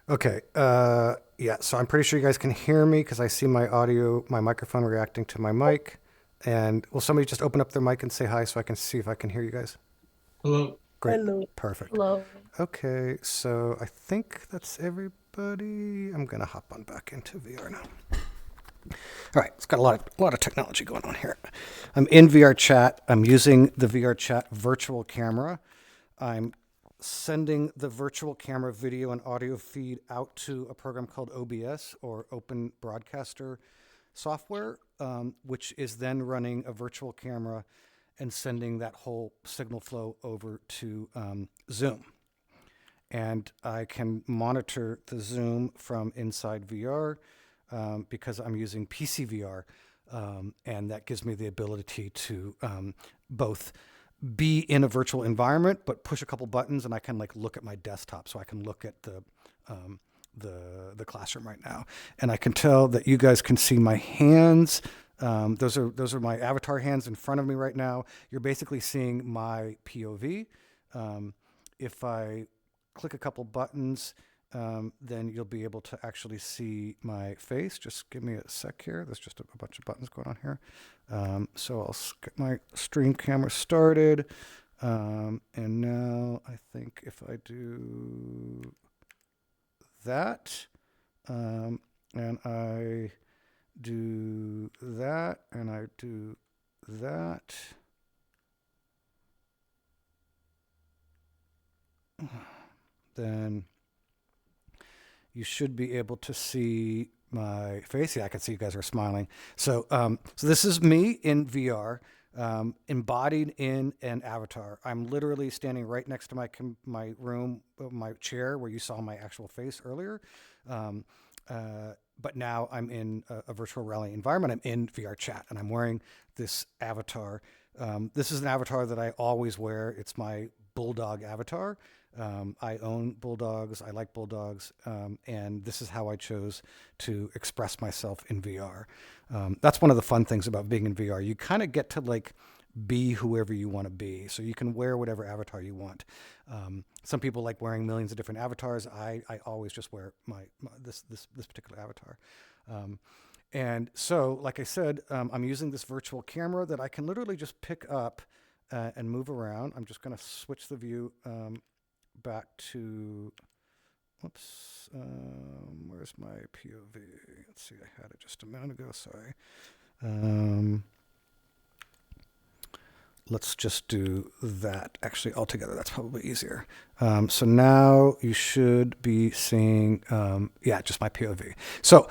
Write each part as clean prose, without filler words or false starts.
Okay. Yeah. So I'm pretty sure you guys can hear me because I see my audio, my microphone reacting to my mic. And will somebody just open up their mic and say hi so I can see if I can hear you guys? Hello. Great. Hello. Perfect. Hello. Okay. So I think that's everybody. I'm gonna hop on back into VR now. All right. It's got a lot of technology going on here. I'm in VRChat. I'm using the VRChat virtual camera. I'm sending the virtual camera video and audio feed out to a program called OBS, or Open Broadcaster Software, which is then running a virtual camera and sending that whole signal flow over to Zoom. And I can monitor the Zoom from inside VR because I'm using PCVR, and that gives me the ability to both be in a virtual environment, but push a couple buttons and I can like look at my desktop, so I can look at um, the classroom right now, and I can tell that you guys can see my hands. Those are my avatar hands in front of me right now. You're basically seeing my POV. If I click a couple buttons, then you'll be able to actually see my face. Just give me a sec here. There's just a bunch of buttons going on here. So I'll get my stream camera started. And now I think if I do that, and I do that, and I do that, then you should be able to see my face. Yeah, I can see you guys are smiling. So this is me in VR, embodied in an avatar. I'm literally standing right next to my room, my chair where you saw my actual face earlier. Um, but now I'm in a virtual reality environment. I'm in VRChat, and I'm wearing this avatar. This is an avatar that I always wear. It's my bulldog avatar. I own bulldogs. I like bulldogs, and this is how I chose to express myself in VR. That's one of the fun things about being in VR. You kind of get to like be whoever you want to be, so you can wear whatever avatar you want. Some people like wearing millions of different avatars. I always just wear this particular avatar. And so, like I said, I'm using this virtual camera that I can literally just pick up and move around. I'm just going to switch the view back to, whoops, where's my POV? Let's see, I had it just a minute ago, sorry. Um, let's just do that actually altogether. That's probably easier. So now you should be seeing, yeah, just my POV. So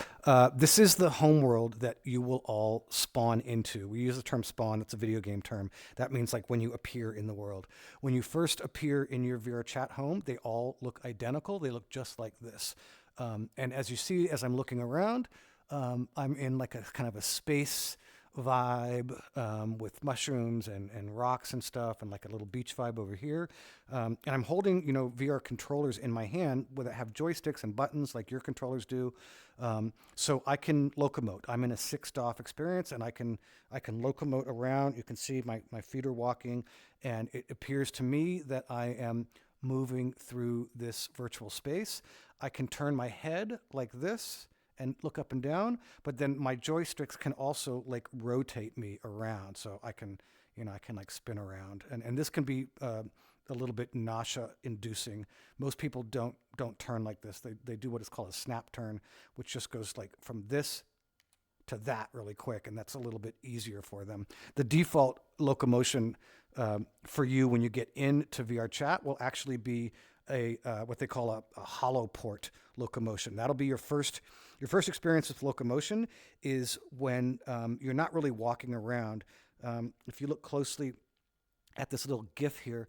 this is the home world that you will all spawn into. We use the term spawn. It's a video game term. That means like when you appear in the world. When you first appear in your VRChat home, they all look identical. They look just like this. And as you see, as I'm looking around, I'm in like a kind of a space vibe, with mushrooms and rocks and stuff, and like a little beach vibe over here. And I'm holding, VR controllers in my hand that have joysticks and buttons like your controllers do. So I can locomote. I'm in a 6 DOF experience, and I can locomote around. You can see my feet are walking, and it appears to me that I am moving through this virtual space. I can turn my head like this and look up and down, but then my joysticks can also like rotate me around, so I can like spin around, and this can be a little bit nausea inducing. Most people don't turn like this. They do what is called a snap turn, which just goes like from this to that really quick, and that's a little bit easier for them. The default locomotion for you when you get into VRChat will actually be a what they call a hollow port locomotion. That'll be your first experience with locomotion is when you're not really walking around. If you look closely at this little GIF here,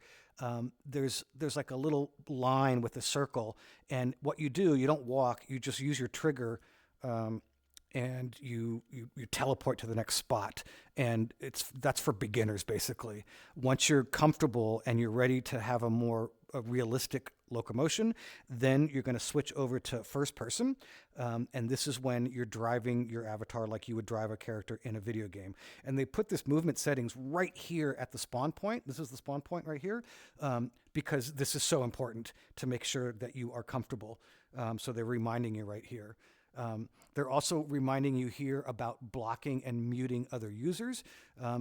there's like a little line with a circle, and what you do, you don't walk, you just use your trigger, um, and you teleport to the next spot, and that's for beginners basically. Once you're comfortable and you're ready to have a realistic locomotion, then you're going to switch over to first person, and this is when you're driving your avatar like you would drive a character in a video game. And they put this movement settings right here at the spawn point. This is the spawn point right here, because this is so important to make sure that you are comfortable. So they're reminding you right here. They're also reminding you here about blocking and muting other users,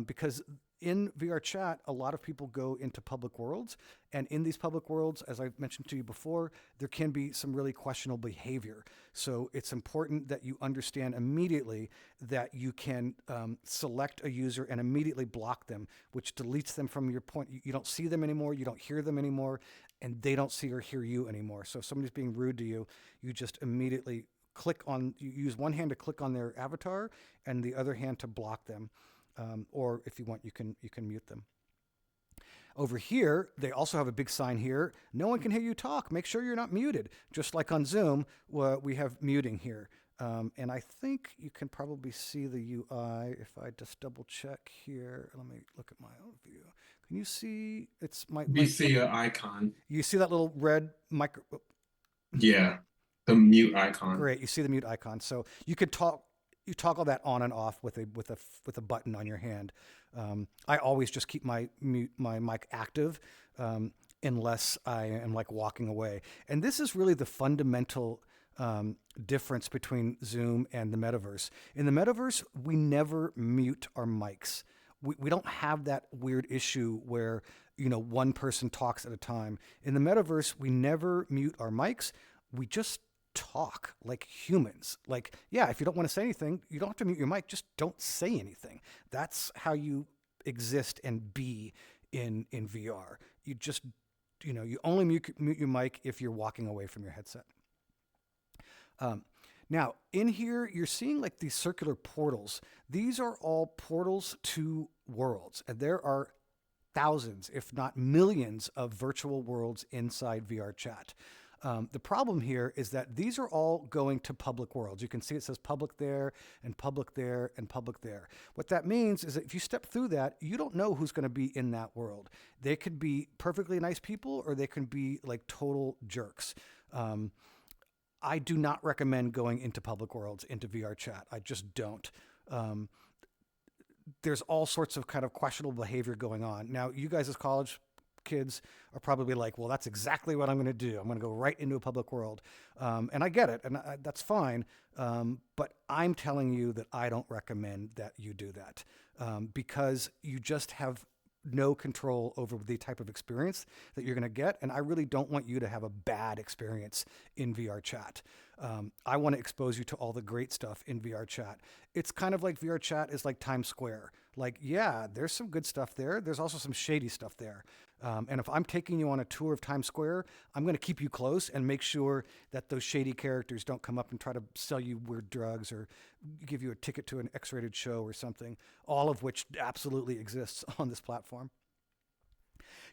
because in VRChat, a lot of people go into public worlds. And in these public worlds, as I mentioned to you before, there can be some really questionable behavior. So it's important that you understand immediately that you can select a user and immediately block them, which deletes them from your point. You don't see them anymore, you don't hear them anymore, and they don't see or hear you anymore. So if somebody's being rude to you, you just immediately you use one hand to click on their avatar and the other hand to block them. Or if you want, you can mute them. Over here, they also have a big sign here. No one can hear you talk. Make sure you're not muted. Just like on Zoom, we have muting here. And I think you can probably see the UI if I just double check here. Let me look at my own view. Can you see? It's You see an icon. You see that little red micro? Yeah, the mute icon. Great. You see the mute icon. So you could talk. You toggle that on and off with a button on your hand. I always just keep my mic active unless I am like walking away. And this is really the fundamental difference between Zoom and the metaverse. In the metaverse, we never mute our mics. We don't have that weird issue where, one person talks at a time. In the metaverse, we never mute our mics. We just talk like humans. Like, yeah, if you don't want to say anything, you don't have to mute your mic. Just don't say anything. That's how you exist and be in VR. You just, you only mute your mic if you're walking away from your headset. Now, in here, you're seeing like these circular portals. These are all portals to worlds, and there are thousands, if not millions, of virtual worlds inside VRChat. The problem here is that these are all going to public worlds. You can see it says public there and public there and public there. What that means is that if you step through that, you don't know who's going to be in that world. They could be perfectly nice people or they can be like total jerks. I do not recommend going into public worlds, into VRChat. I just don't. There's all sorts of kind of questionable behavior going on. Now, you guys as college kids are probably like, well, that's exactly what I'm going to do. I'm going to go right into a public world. And I get it, and that's fine. But I'm telling you that I don't recommend that you do that because you just have no control over the type of experience that you're going to get. And I really don't want you to have a bad experience in VRChat. I want to expose you to all the great stuff in VRChat. It's kind of like VRChat is like Times Square. Like, yeah, there's some good stuff there. There's also some shady stuff there. And if I'm taking you on a tour of Times Square, I'm going to keep you close and make sure that those shady characters don't come up and try to sell you weird drugs or give you a ticket to an X-rated show or something, all of which absolutely exists on this platform.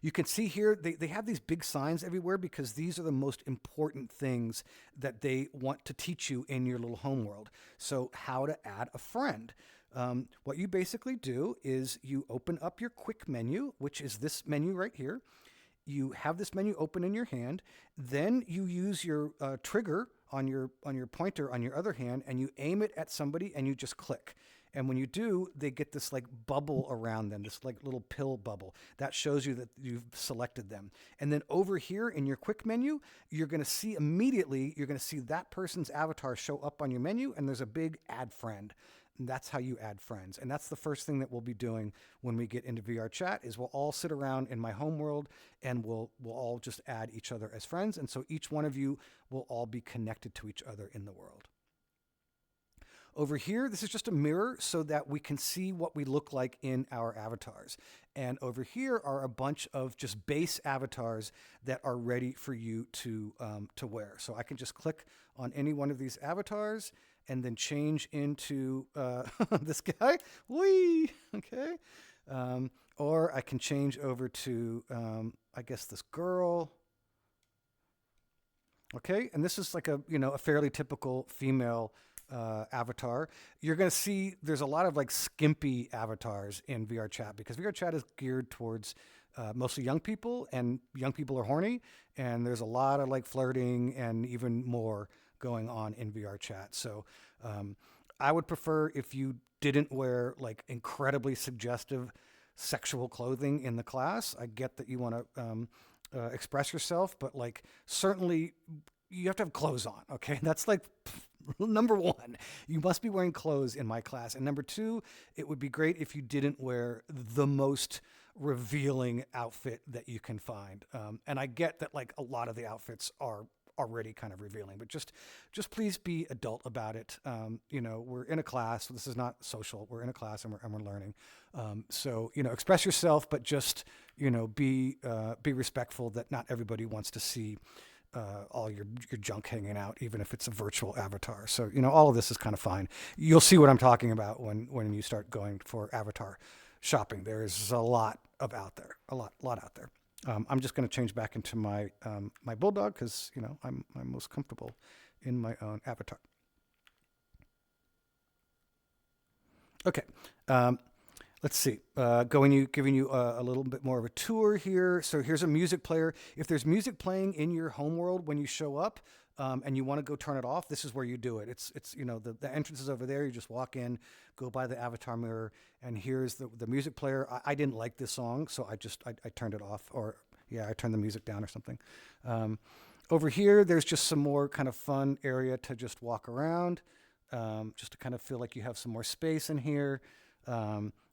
You can see here, they have these big signs everywhere because these are the most important things that they want to teach you in your little home world. So how to add a friend. What you basically do is you open up your quick menu, which is this menu right here. You have this menu open in your hand. Then you use your trigger on your pointer on your other hand, and you aim it at somebody, and you just click. And when you do, they get this like bubble around them, this like little pill bubble that shows you that you've selected them. And then over here in your quick menu, you're going to see immediately, you're going to see that person's avatar show up on your menu, and there's a big add friend. And that's how you add friends. And that's the first thing that we'll be doing when we get into VRChat is we'll all sit around in my home world and we'll all just add each other as friends. And so each one of you will all be connected to each other in the world. Over here, this is just a mirror so that we can see what we look like in our avatars. And over here are a bunch of just base avatars that are ready for you to wear. So I can just click on any one of these avatars and then change into this guy. Whee! Okay. Or I can change over to, I guess, this girl. Okay. And this is like a fairly typical female avatar. You're going to see there's a lot of like skimpy avatars in VRChat because VRChat is geared towards mostly young people, and young people are horny, and there's a lot of like flirting and even more going on in VRChat. So I would prefer if you didn't wear like incredibly suggestive sexual clothing in the class. I get that you want to express yourself, but like certainly you have to have clothes on. Okay, that's like number one. You must be wearing clothes in my class. And number two, it would be great if you didn't wear the most revealing outfit that you can find. And I get that like a lot of the outfits are already kind of revealing, but just please be adult about it. We're in a class. So this is not social. We're in a class and we're learning. So express yourself, but just be respectful that not everybody wants to see all your junk hanging out, even if it's a virtual avatar. So all of this is kind of fine. You'll see what I'm talking about when you start going for avatar shopping. There's a lot of out there, a lot out there. I'm just going to change back into my bulldog because I'm most comfortable in my own avatar. Okay. Let's see. Giving you a little bit more of a tour here. So here's a music player. If there's music playing in your home world when you show up, and you want to go turn it off, this is where you do it. It's the entrance is over there. You just walk in, go by the avatar mirror, and here's the music player. I didn't like this song, so I turned it off, or yeah, I turned the music down or something. Over here, there's just some more kind of fun area to just walk around, just to kind of feel like you have some more space in here.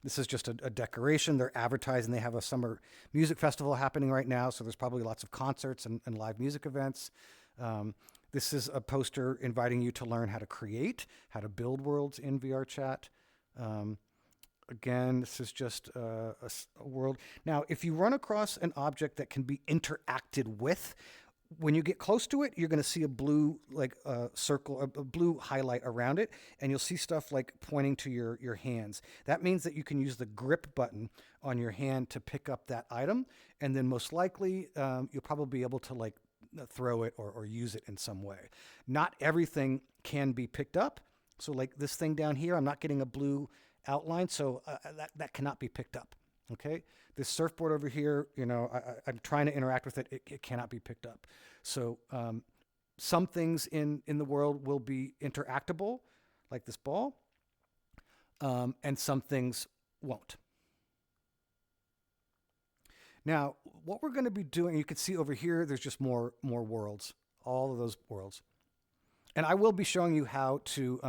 This is just a decoration. They're advertising. They have a summer music festival happening right now, so there's probably lots of concerts and live music events. This is a poster inviting you to learn how to create, how to build worlds in VRChat. Again, this is just a world. Now, if you run across an object that can be interacted with, when you get close to it, you're going to see a blue circle, a blue highlight around it, and you'll see stuff like pointing to your hands. That means that you can use the grip button on your hand to pick up that item, and then most likely you'll probably be able to like throw it or use it in some way. Not everything can be picked up. So like this thing down here, I'm not getting a blue outline, so that cannot be picked up. Okay, this surfboard over here, I'm trying to interact with it. It cannot be picked up. So some things in the world will be interactable, like this ball, and some things won't. Now, what we're going to be doing, you can see over here, there's just more worlds, all of those worlds, and I will be showing you how to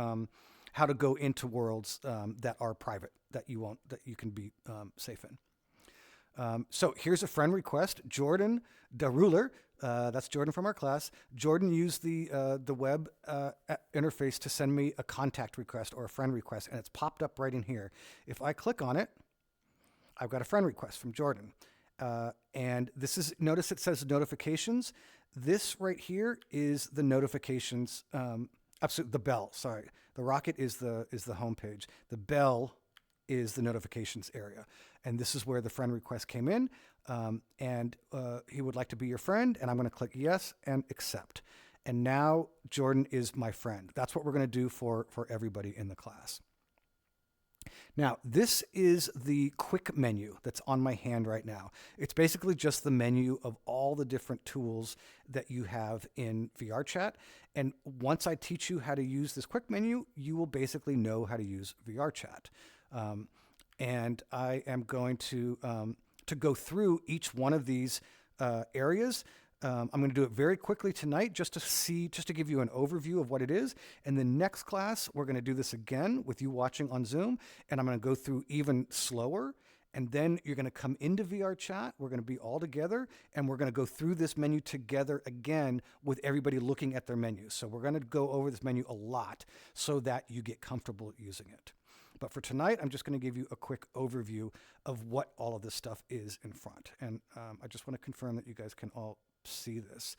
go into worlds that are private, that you can be safe in. So here's a friend request, Jordan Daruler. That's Jordan from our class. Jordan used the web interface to send me a contact request or a friend request, and it's popped up right in here. If I click on it, I've got a friend request from Jordan. And notice it says notifications. This right here is the notifications. Absolutely, the bell. Sorry, the rocket is the home page. The bell is the notifications area, and this is where the friend request came in. And he would like to be your friend, and I'm going to click yes and accept. And now Jordan is my friend. That's what we're going to do for everybody in the class. Now, this is the quick menu that's on my hand right now. It's basically just the menu of all the different tools that you have in VRChat. And once I teach you how to use this quick menu, you will basically know how to use VRChat. And I am going to go through each one of these areas. I'm going to do it very quickly tonight just to give you an overview of what it is. And the next class, we're going to do this again with you watching on Zoom. And I'm going to go through even slower. And then you're going to come into VRChat. We're going to be all together. And we're going to go through this menu together again with everybody looking at their menu. So we're going to go over this menu a lot so that you get comfortable using it. But for tonight, I'm just going to give you a quick overview of what all of this stuff is in front. And I just want to confirm that you guys can all see this.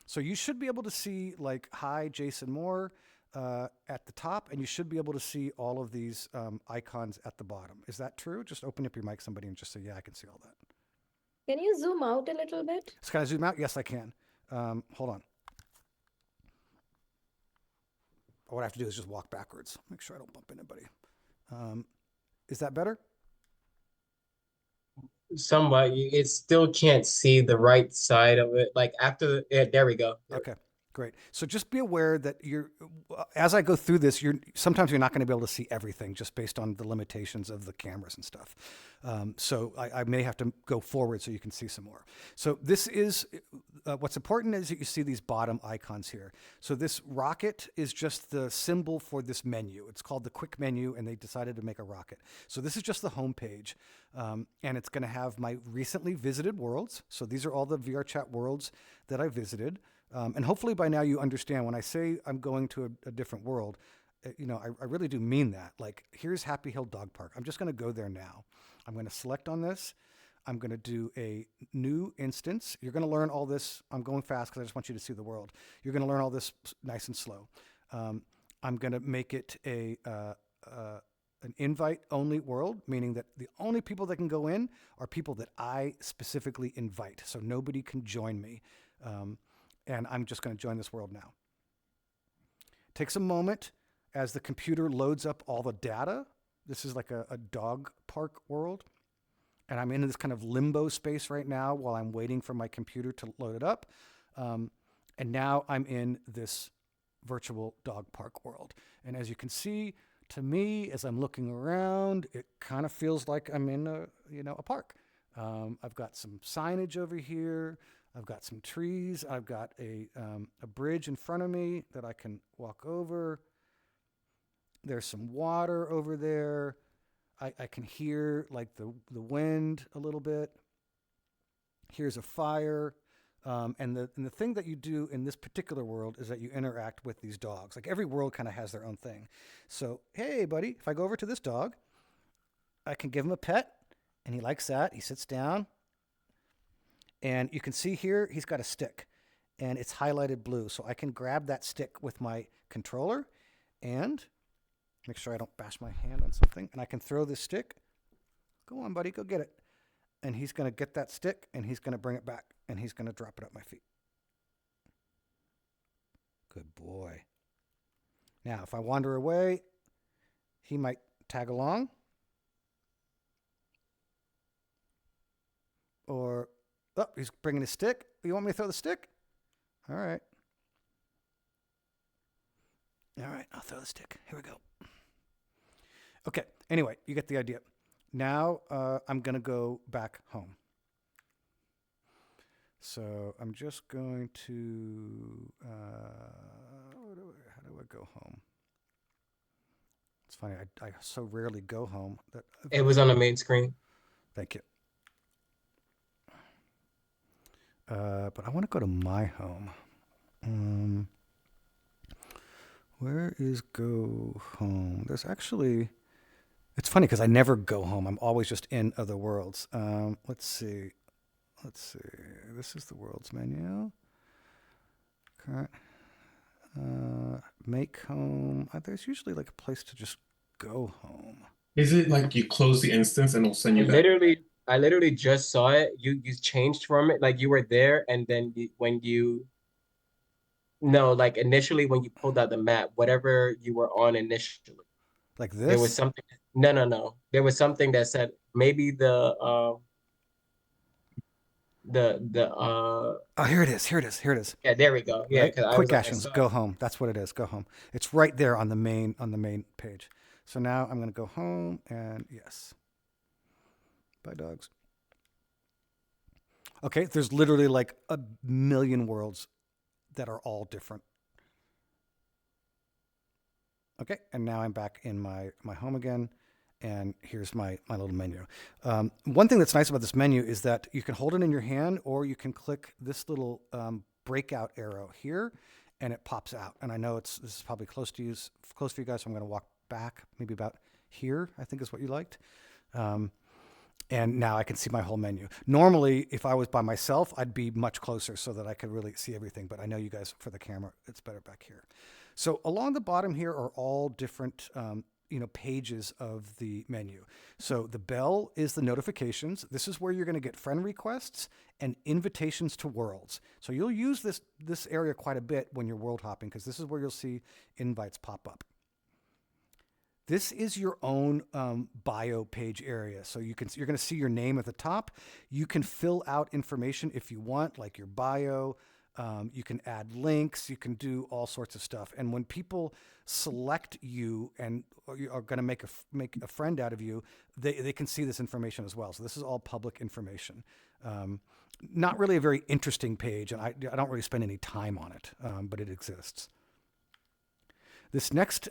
So you should be able to see like, hi, Jason Moore at the top, and you should be able to see all of these icons at the bottom. Is that true? Just open up your mic, somebody, and just say, yeah, I can see all that. Can you zoom out a little bit? So can I zoom out? Yes, I can. Hold on. What I have to do is just walk backwards. Make sure I don't bump anybody. Is that better? Somewhat. It still can't see the right side of it. Like after, yeah, there we go. Okay, Great. So just be aware that as I go through this, sometimes you're not going to be able to see everything just based on the limitations of the cameras and stuff. So I may have to go forward so you can see some more. So this is, what's important is that you see these bottom icons here. So this rocket is just the symbol for this menu. It's called the quick menu, and they decided to make a rocket. So this is just the home page, and it's going to have my recently visited worlds. So these are all the VRChat worlds that I visited. And hopefully by now you understand when I say I'm going to a different world, I really do mean that. Like, here's Happy Hill Dog Park. I'm just going to go there now. I'm going to select on this. I'm going to do a new instance. You're going to learn all this. I'm going fast because I just want you to see the world. You're going to learn all this nice and slow. I'm going to make it an invite-only world, meaning that the only people that can go in are people that I specifically invite. So nobody can join me. And I'm just going to join this world now. Takes a moment as the computer loads up all the data. This is like a dog park world. And I'm in this kind of limbo space right now while I'm waiting for my computer to load it up. And now I'm in this virtual dog park world. And as you can see, to me, as I'm looking around, it kind of feels like I'm in a park. I've got some signage over here. I've got some trees. I've got a bridge in front of me that I can walk over. There's some water over there. I can hear like the wind a little bit. Here's a fire. And the thing that you do in this particular world is that you interact with these dogs. Like every world kind of has their own thing. So, hey, buddy, if I go over to this dog, I can give him a pet, and he likes that. He sits down. And you can see here, he's got a stick, and it's highlighted blue. So I can grab that stick with my controller and make sure I don't bash my hand on something. And I can throw this stick. Go on, buddy, go get it. And he's going to get that stick, and he's going to bring it back, and he's going to drop it at my feet. Good boy. Now, if I wander away, he might tag along. Or... oh, he's bringing his stick. You want me to throw the stick? All right. All right, I'll throw the stick. Here we go. Okay, anyway, you get the idea. Now I'm going to go back home. So I'm just going to, how do I go home? It's funny, I so rarely go home. It was on the main screen. Thank you. But I want to go to my home. Where is go home? There's actually, it's funny because I never go home. I'm always just in other worlds. Let's see. This is the worlds menu. Okay. Make home. There's usually like a place to just go home. Is it like you close the instance and it'll send you back? I literally just saw it. You changed from it, like you were there, and then like initially when you pulled out the map, whatever you were on initially, Like this? there was something. No. There was something that said maybe Oh, here it is. Yeah, there we go. Yeah, right? because Quick actions. Go home. That's what it is. Go home. It's right there on the main page. So now I'm going to go home, and yes. Bye, dogs. Okay, there's literally like a million worlds that are all different. Okay, and now I'm back in my home again, and here's my little menu. One thing that's nice about this menu is that you can hold it in your hand, or you can click this little breakout arrow here, and it pops out. And I know this is probably close for you guys, so I'm going to walk back, maybe about here, I think is what you liked. And now I can see my whole menu. Normally, if I was by myself, I'd be much closer so that I could really see everything. But I know you guys, for the camera, it's better back here. So along the bottom here are all different pages of the menu. So the bell is the notifications. This is where you're going to get friend requests and invitations to worlds. So you'll use this area quite a bit when you're world hopping, because this is where you'll see invites pop up. This is your own bio page area. So you're going to see your name at the top. You can fill out information if you want, like your bio. You can add links. You can do all sorts of stuff. And when people select you and are going to make a friend out of you, they can see this information as well. So this is all public information. Not really a very interesting page, and I don't really spend any time on it, but it exists. This next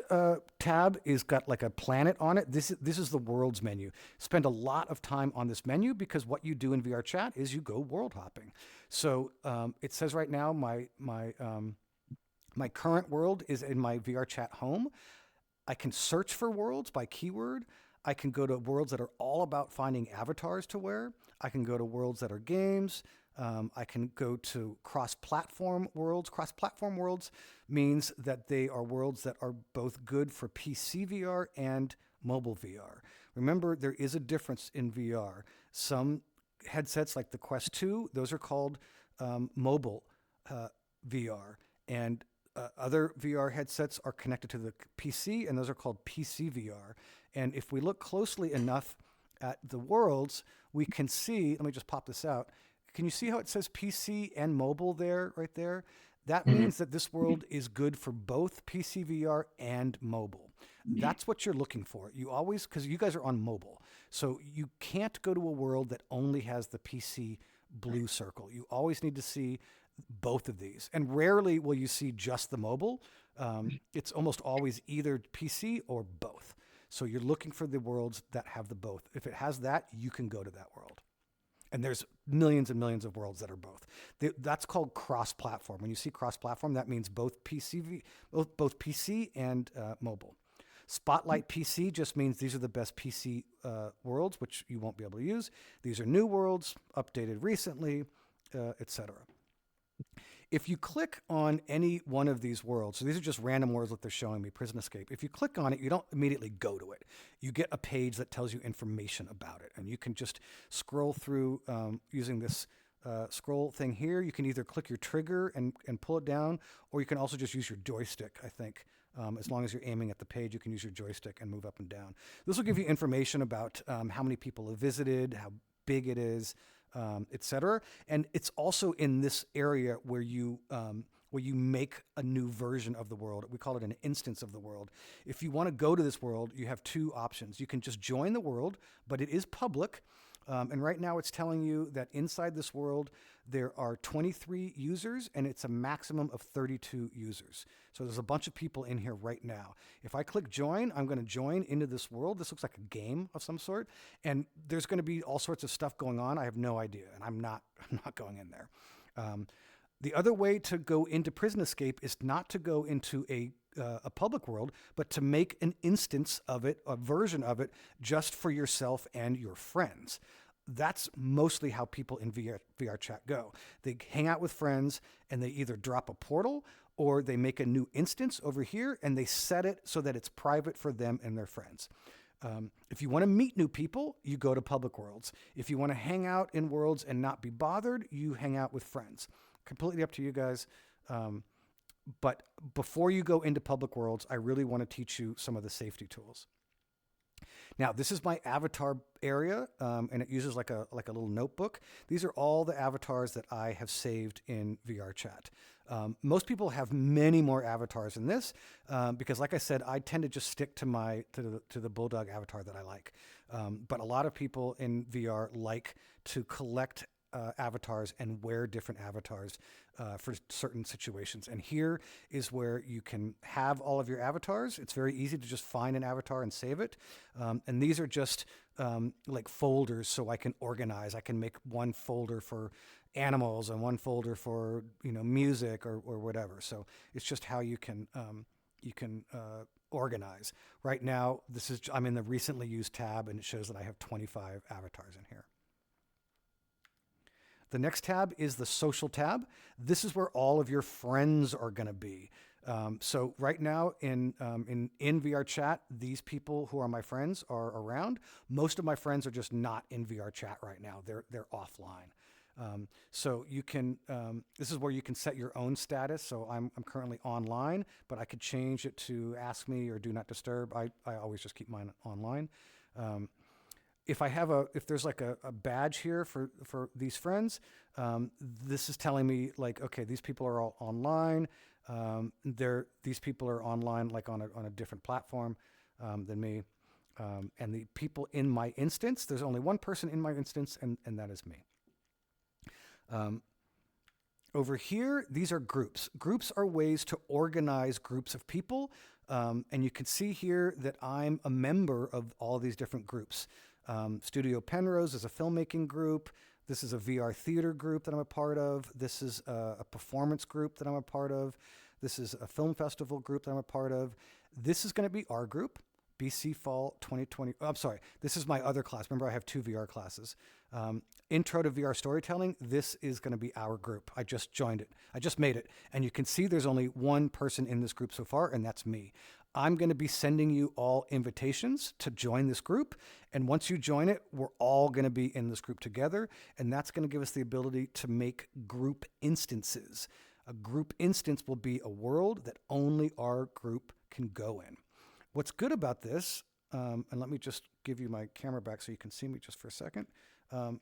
tab is got like a planet on it. This is the worlds menu. Spend a lot of time on this menu because what you do in VRChat is you go world hopping. So it says right now my current world is in my VRChat home. I can search for worlds by keyword. I can go to worlds that are all about finding avatars to wear. I can go to worlds that are games. I can go to cross-platform worlds. Cross-platform worlds means that they are worlds that are both good for PC VR and mobile VR. Remember, there is a difference in VR. Some headsets like the Quest 2, those are called mobile VR. And other VR headsets are connected to the PC, and those are called PC VR. And if we look closely enough at the worlds, we can see, let me just pop this out. Can you see how it says PC and mobile there, right there? That means that this world is good for both PC VR and mobile. That's what you're looking for. You always, because you guys are on mobile, so you can't go to a world that only has the PC blue circle. You always need to see both of these. And rarely will you see just the mobile. It's almost always either PC or both. So you're looking for the worlds that have the both. If it has that, you can go to that world. And there's millions and millions of worlds that are both. That's called cross-platform. When you see cross-platform, that means both PC and mobile. Spotlight PC just means these are the best PC worlds, which you won't be able to use. These are new worlds, updated recently, etc. If you click on any one of these worlds, so these are just random worlds that they're showing me, Prison Escape. If you click on it, you don't immediately go to it. You get a page that tells you information about it. And you can just scroll through using this scroll thing here. You can either click your trigger and pull it down, or you can also just use your joystick, I think. As long as you're aiming at the page, you can use your joystick and move up and down. This will give you information about how many people have visited, how big it is, etc. And it's also in this area where you make a new version of the world. We call it an instance of the world. If you want to go to this world, you have two options. You can just join the world, but it is public. And right now it's telling you that inside this world, there are 23 users and it's a maximum of 32 users. So there's a bunch of people in here right now. If I click join, I'm going to join into this world. This looks like a game of some sort. And there's going to be all sorts of stuff going on. I have no idea. And I'm not going in there. The other way to go into Prison Escape is not to go into a public world, but to make an instance of it, a version of it, just for yourself and your friends. That's mostly how people in VRChat go. They hang out with friends and they either drop a portal or they make a new instance over here and they set it so that it's private for them and their friends. If you want to meet new people, you go to public worlds. If you want to hang out in worlds and not be bothered, you hang out with friends. Completely up to you guys. But before you go into public worlds, I really want to teach you some of the safety tools. Now, this is my avatar area, and it uses like a little notebook. These are all the avatars that I have saved in VRChat. Most people have many more avatars than this, because like I said, I tend to just stick to the bulldog avatar that I like. But a lot of people in VR like to collect avatars and wear different avatars for certain situations. And here is where you can have all of your avatars. It's very easy to just find an avatar and save it. And these are just like folders so I can organize. I can make one folder for animals and one folder for, music or whatever. So it's just how you can organize. Right now, I'm in the recently used tab and it shows that I have 25 avatars in here. The next tab is the social tab. This is where all of your friends are going to be. So right now in VRChat, these people who are my friends are around. Most of my friends are just not in VRChat right now. They're offline. So you can, this is where you can set your own status. So I'm currently online, but I could change it to ask me or do not disturb. I always just keep mine online. if there's like a badge here for these friends, this is telling me like, okay, these people are all online. These people are online like on a different platform than me. And the people in my instance, there's only one person in my instance, and that is me. Over here, these are groups. Groups are ways to organize groups of people. And you can see here that I'm a member of all these different groups. Studio Penrose is a filmmaking group. This is a VR theater group that I'm a part of. This is a performance group that I'm a part of. This is a film festival group that I'm a part of. This is going to be our group. BC Fall 2020. Oh, I'm sorry. This is my other class. Remember, I have 2 VR classes. Intro to VR Storytelling. This is going to be our group. I just joined it. I just made it. And you can see there's only one person in this group so far, and that's me. I'm going to be sending you all invitations to join this group. And once you join it, we're all going to be in this group together. And that's going to give us the ability to make group instances. A group instance will be a world that only our group can go in. What's good about this, and let me just give you my camera back so you can see me just for a second. So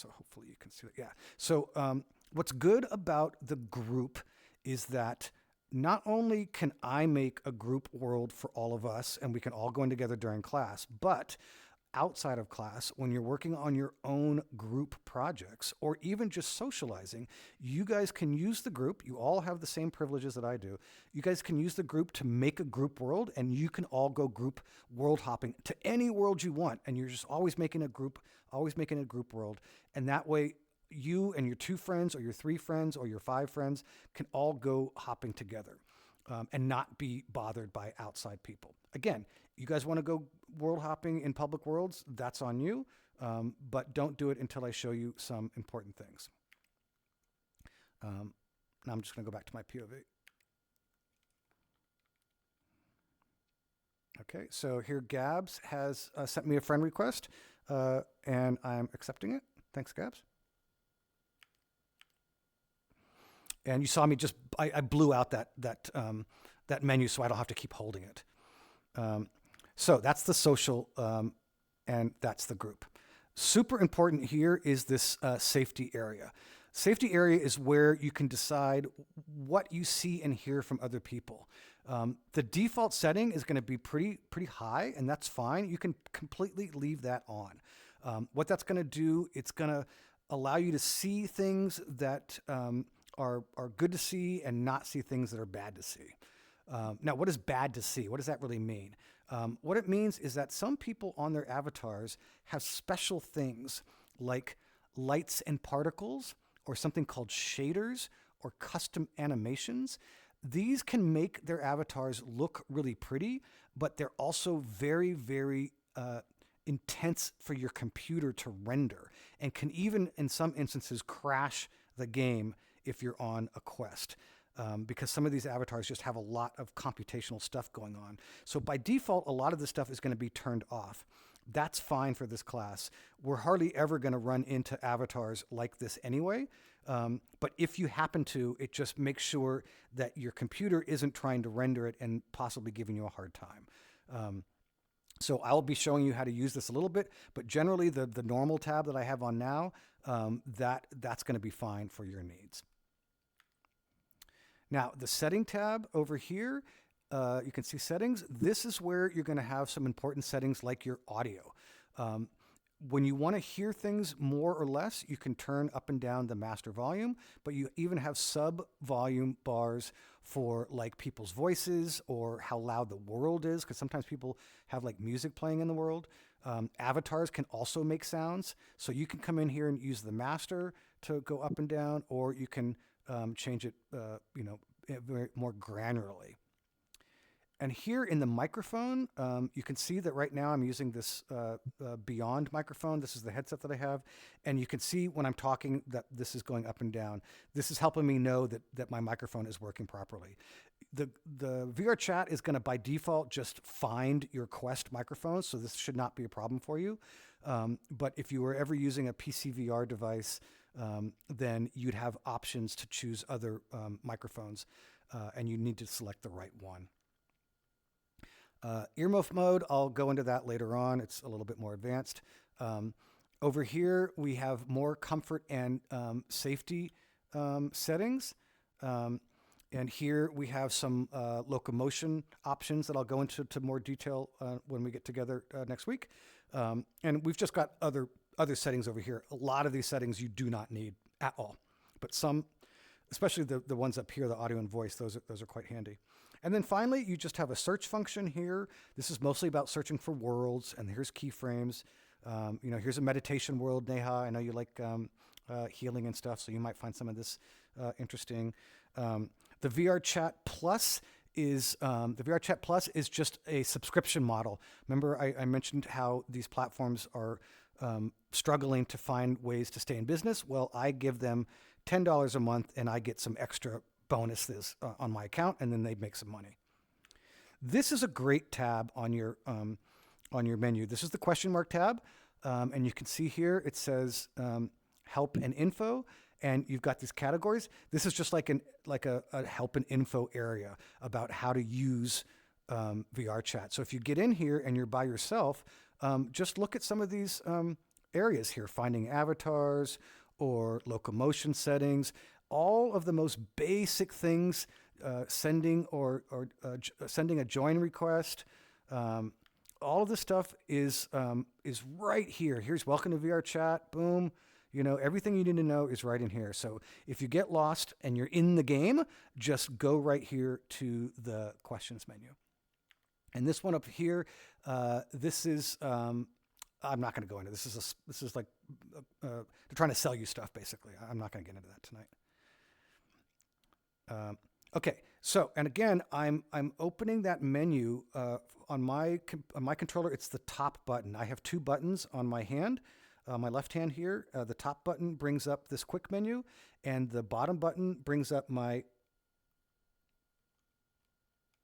hopefully you can see that. Yeah. So what's good about the group is that not only can I make a group world for all of us and we can all go in together during class, but outside of class, when you're working on your own group projects or even just socializing, you guys can use the group. You all have the same privileges that I do. You guys can use the group to make a group world, and you can all go group world hopping to any world you want. And you're just always making a group world. And that way you and your 2 friends or your 3 friends or your 5 friends can all go hopping together. And not be bothered by outside people. Again, you guys want to go world hopping in public worlds, that's on you, but don't do it until I show you some important things. Now I'm just going to go back to my POV. Okay, so here Gabs has sent me a friend request, and I'm accepting it. Thanks, Gabs. And you saw me I blew out that menu so I don't have to keep holding it. So that's the social, and that's the group. Super important here is this safety area. Safety area is where you can decide what you see and hear from other people. The default setting is going to be pretty high, and that's fine. You can completely leave that on. What that's going to do, it's going to allow you to see things that are good to see and not see things that are bad to see. Now, what is bad to see? What does that really mean? What it means is that some people on their avatars have special things like lights and particles, or something called shaders, or custom animations. These can make their avatars look really pretty, but they're also very, very intense for your computer to render, and can even, in some instances, crash the game if you're on a quest. Because some of these avatars just have a lot of computational stuff going on. So by default, a lot of this stuff is going to be turned off. That's fine for this class. We're hardly ever going to run into avatars like this anyway. But if you happen to, it just makes sure that your computer isn't trying to render it and possibly giving you a hard time. So I'll be showing you how to use this a little bit, but generally the normal tab that I have on now, that's going to be fine for your needs. Now, the setting tab over here, you can see settings. This is where you're going to have some important settings like your audio. When you want to hear things more or less, you can turn up and down the master volume, but you even have sub volume bars for like people's voices or how loud the world is, because sometimes people have like music playing in the world. Avatars can also make sounds. So you can come in here and use the master to go up and down, or you can change it, very more granularly. And here in the microphone, you can see that right now I'm using this Beyond microphone. This is the headset that I have. And you can see when I'm talking that this is going up and down. This is helping me know that my microphone is working properly. The VRChat is going to, by default, just find your Quest microphone. So this should not be a problem for you. But if you were ever using a PC VR device, then you'd have options to choose other microphones, and you need to select the right one. Earmuff mode, I'll go into that later on. It's a little bit more advanced. Over here, we have more comfort and safety settings. And here we have some locomotion options that I'll go into more detail when we get together next week. And we've just got other settings over here. A lot of these settings you do not need at all, but some, especially the ones up here, the audio and voice, those are quite handy. And then finally, you just have a search function here. This is mostly about searching for worlds, and here's keyframes. Here's a meditation world, Neha. I know you like healing and stuff, so you might find some of this interesting. The VRChat Plus is just a subscription model. Remember, I mentioned how these platforms are struggling to find ways to stay in business. Well, I give them $10 a month, and I get some extra bonuses on my account, and then they make some money. This is a great tab on your menu. This is the question mark tab, and you can see here it says help and info, and you've got these categories. This is just like a help and info area about how to use VRChat. So if you get in here and you're by yourself, just look at some of these areas here: finding avatars or locomotion settings. All of the most basic things, sending a join request. All of this stuff is right here. Here's welcome to VRChat. Boom. Everything you need to know is right in here. So if you get lost and you're in the game, just go right here to the questions menu. And this one up here, this is, I'm not going to go into this. This is like they're trying to sell you stuff, basically. I'm not going to get into that tonight. Okay, so, and again, I'm opening that menu on my controller. It's the top button. I have two buttons on my hand. My left hand here, the top button brings up this quick menu, and the bottom button brings up my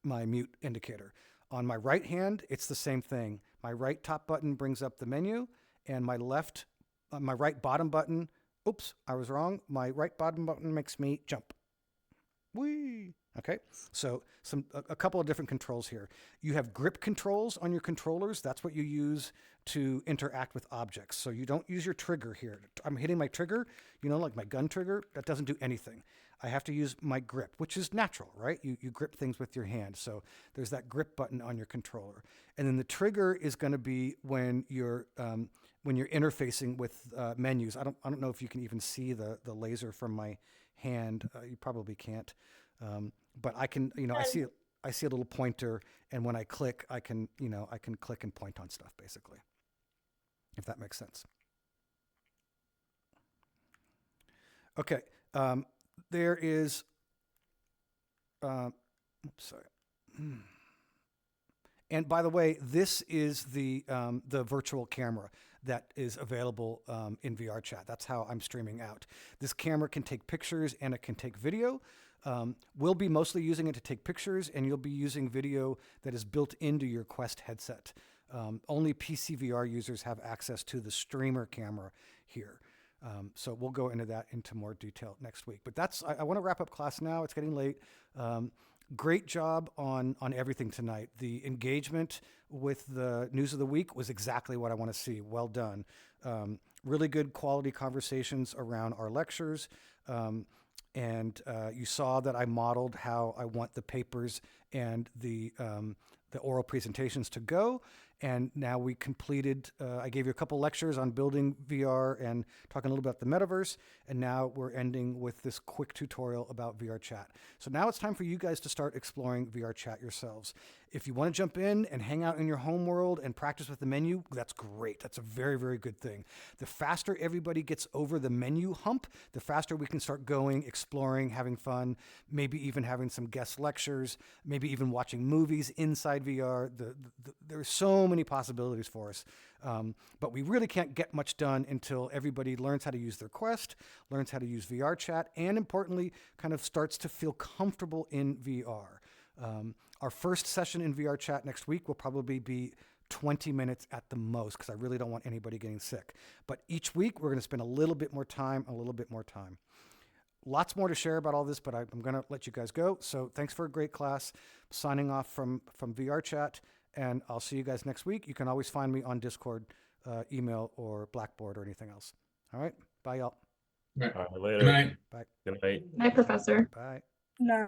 mute indicator. On my right hand, it's the same thing. My right top button brings up the menu, and my right bottom button, oops, I was wrong. My right bottom button makes me jump. Whee! Okay, so a couple of different controls here. You have grip controls on your controllers. That's what you use to interact with objects. So you don't use your trigger here. I'm hitting my trigger, like my gun trigger. That doesn't do anything. I have to use my grip, which is natural, right? You grip things with your hand. So there's that grip button on your controller. And then the trigger is going to be when you're interfacing with menus. I don't know if you can even see the laser from my hand. You probably can't. But I can, I see a little pointer, and when I click, I can click and point on stuff, basically, if that makes sense. Okay. There is, oops, sorry. And by the way, this is the virtual camera that is available in VRChat. That's how I'm streaming out. This camera can take pictures and it can take video. We'll be mostly using it to take pictures, and you'll be using video that is built into your Quest headset. Only PC VR users have access to the streamer camera here. So we'll go into more detail next week. But I want to wrap up class now. It's getting late. Great job on everything tonight. The engagement with the news of the week was exactly what I want to see. Well done. Really good quality conversations around our lectures. And you saw that I modeled how I want the papers and the oral presentations to go. And now we completed, I gave you a couple lectures on building VR and talking a little about the metaverse. And now we're ending with this quick tutorial about VRChat. So now it's time for you guys to start exploring VRChat yourselves. If you want to jump in and hang out in your home world and practice with the menu, that's great. That's a very, very good thing. The faster everybody gets over the menu hump, the faster we can start going, exploring, having fun, maybe even having some guest lectures, maybe even watching movies inside VR. There's so many possibilities for us. But we really can't get much done until everybody learns how to use their Quest, learns how to use VRChat, and importantly, kind of starts to feel comfortable in VR. Our first session in VRChat next week will probably be 20 minutes at the most, because I really don't want anybody getting sick. But each week, we're going to spend a little bit more time. Lots more to share about all this, but I'm going to let you guys go. So thanks for a great class. Signing off from VRChat, and I'll see you guys next week. You can always find me on Discord, email, or Blackboard, or anything else. All right. Bye, y'all. Right. All right, Good later. night. Bye. Good night. Hi, Professor. Bye. No.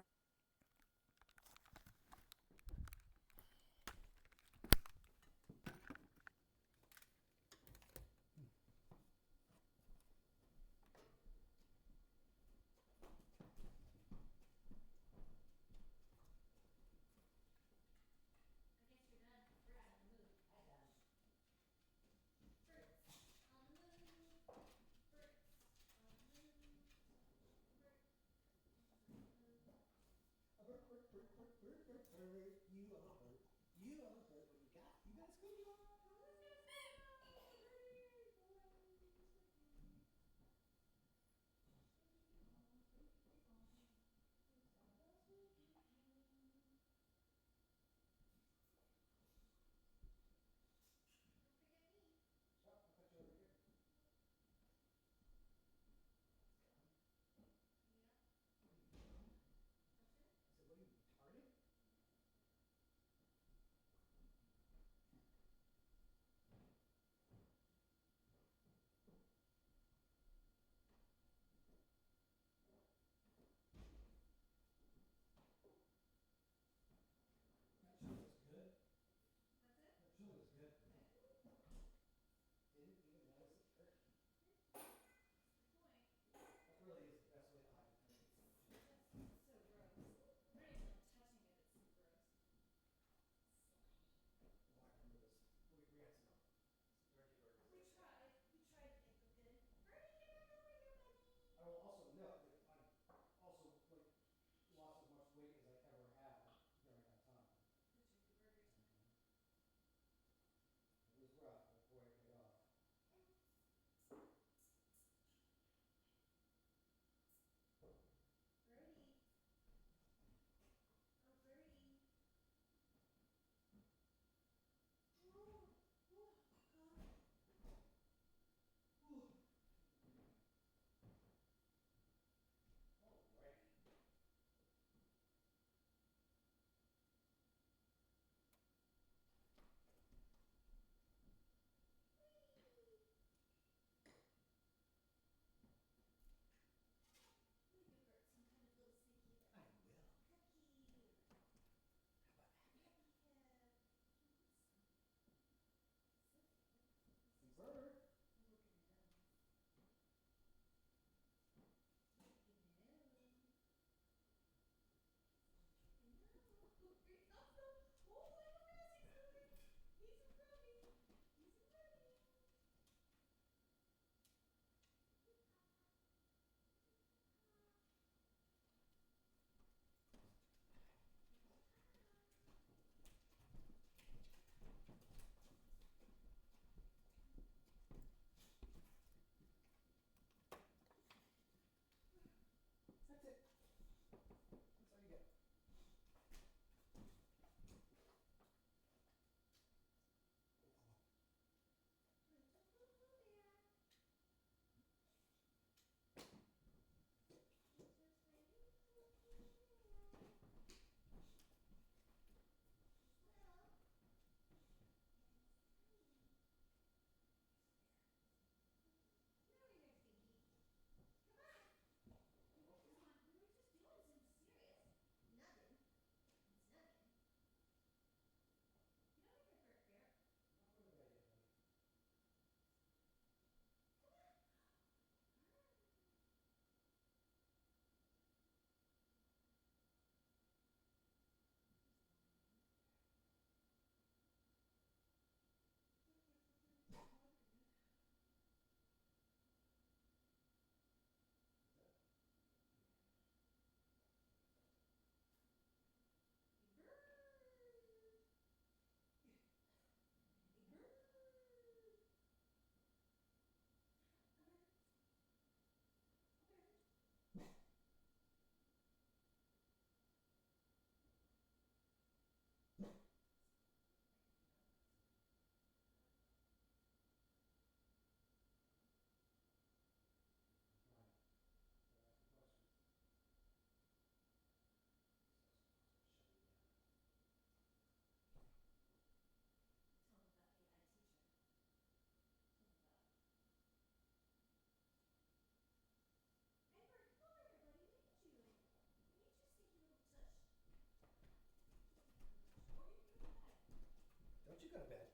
go to bed.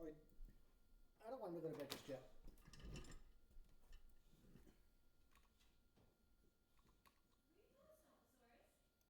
Or I don't want him to go to bed just yet.